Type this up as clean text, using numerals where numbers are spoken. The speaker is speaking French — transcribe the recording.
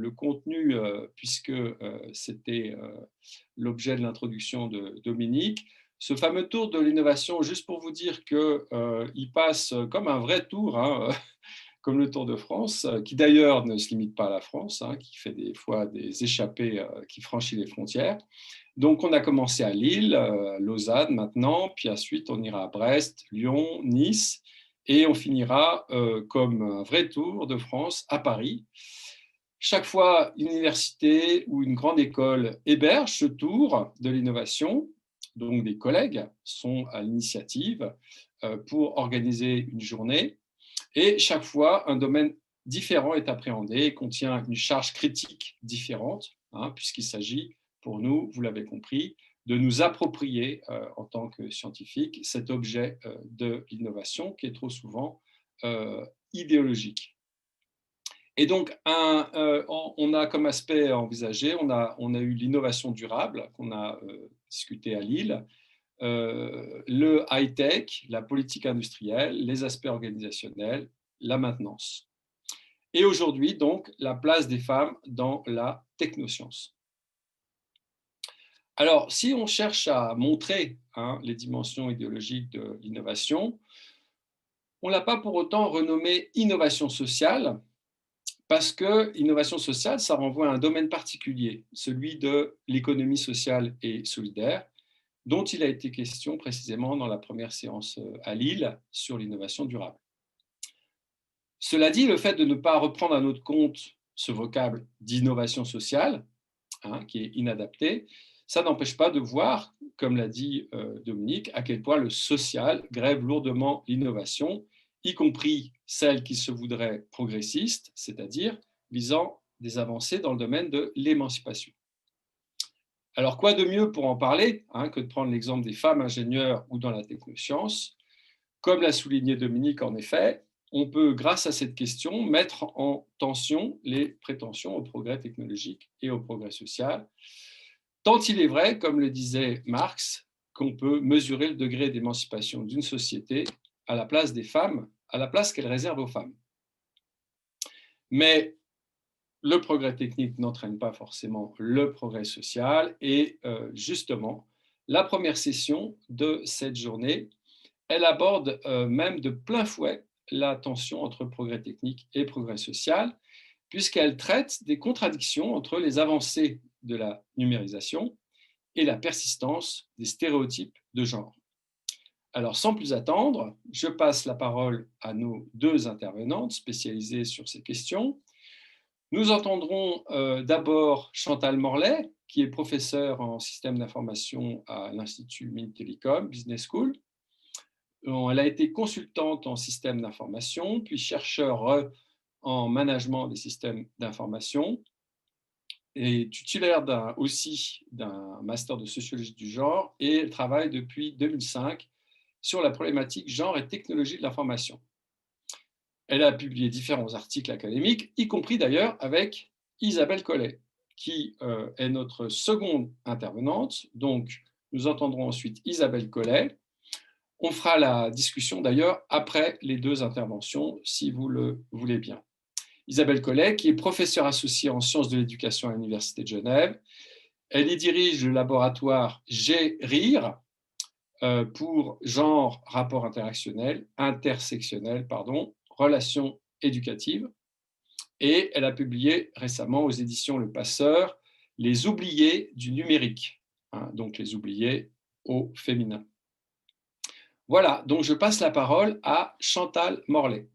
le contenu, puisque c'était l'objet de l'introduction de Dominique. Ce fameux tour de l'innovation, juste pour vous dire qu'il passe comme un vrai tour, hein, comme le Tour de France, qui d'ailleurs ne se limite pas à la France, hein, qui fait des fois des échappées qui franchit les frontières. Donc on a commencé à Lille, Lausanne maintenant, puis ensuite on ira à Brest, Lyon, Nice, et on finira comme un vrai tour de France à Paris. Chaque fois, une université ou une grande école héberge ce tour de l'innovation. Donc des collègues sont à l'initiative pour organiser une journée. Et chaque fois, un domaine différent est appréhendé et contient une charge critique différente, hein, puisqu'il s'agit pour nous, vous l'avez compris, de nous approprier en tant que scientifiques cet objet de l'innovation qui est trop souvent idéologique. Et donc, on a comme aspect envisagé, on a eu l'innovation durable qu'on a discuté à Lille, le high-tech, la politique industrielle, les aspects organisationnels, la maintenance. Et aujourd'hui, donc, la place des femmes dans la technoscience. Alors, si on cherche à montrer les dimensions idéologiques de l'innovation, on ne l'a pas pour autant renommée innovation sociale, parce que innovation sociale, ça renvoie à un domaine particulier, celui de l'économie sociale et solidaire, dont il a été question précisément dans la première séance à Lille sur l'innovation durable. Cela dit, le fait de ne pas reprendre à notre compte ce vocable d'innovation sociale, qui est inadapté, ça n'empêche pas de voir, comme l'a dit Dominique, à quel point le social grève lourdement l'innovation, y compris celle qui se voudrait progressiste, c'est-à-dire visant des avancées dans le domaine de l'émancipation. Alors, quoi de mieux pour en parler que de prendre l'exemple des femmes ingénieures ou dans la technoscience? Comme l'a souligné Dominique, en effet, on peut, grâce à cette question, mettre en tension les prétentions au progrès technologique et au progrès social. Tant il est vrai, comme le disait Marx, qu'on peut mesurer le degré d'émancipation d'une société à la place des femmes, à la place qu'elle réserve aux femmes. Mais le progrès technique n'entraîne pas forcément le progrès social et justement, la première session de cette journée, elle aborde même de plein fouet la tension entre progrès technique et progrès social, puisqu'elle traite des contradictions entre les avancées de la numérisation et la persistance des stéréotypes de genre. Alors, sans plus attendre, je passe la parole à nos deux intervenantes spécialisées sur ces questions. Nous entendrons d'abord Chantal Morlet, qui est professeure en système d'information à l'Institut Mines-Télécom Business School. Elle a été consultante en système d'information, puis chercheur en management des systèmes d'information et titulaire aussi d'un master de sociologie du genre, et elle travaille depuis 2005 sur la problématique genre et technologie de l'information. Elle a publié différents articles académiques, y compris d'ailleurs avec Isabelle Collet, qui est notre seconde intervenante. Donc, nous entendrons ensuite Isabelle Collet. On fera la discussion d'ailleurs après les deux interventions, si vous le voulez bien. Isabelle Collet, qui est professeure associée en sciences de l'éducation à l'Université de Genève. Elle y dirige le laboratoire GRIR pour genre, rapport intersectionnel, relations éducatives. Et elle a publié récemment aux éditions Le Passeur Les oubliés du numérique, donc les oubliés au féminin. Voilà, donc je passe la parole à Chantal Morlet.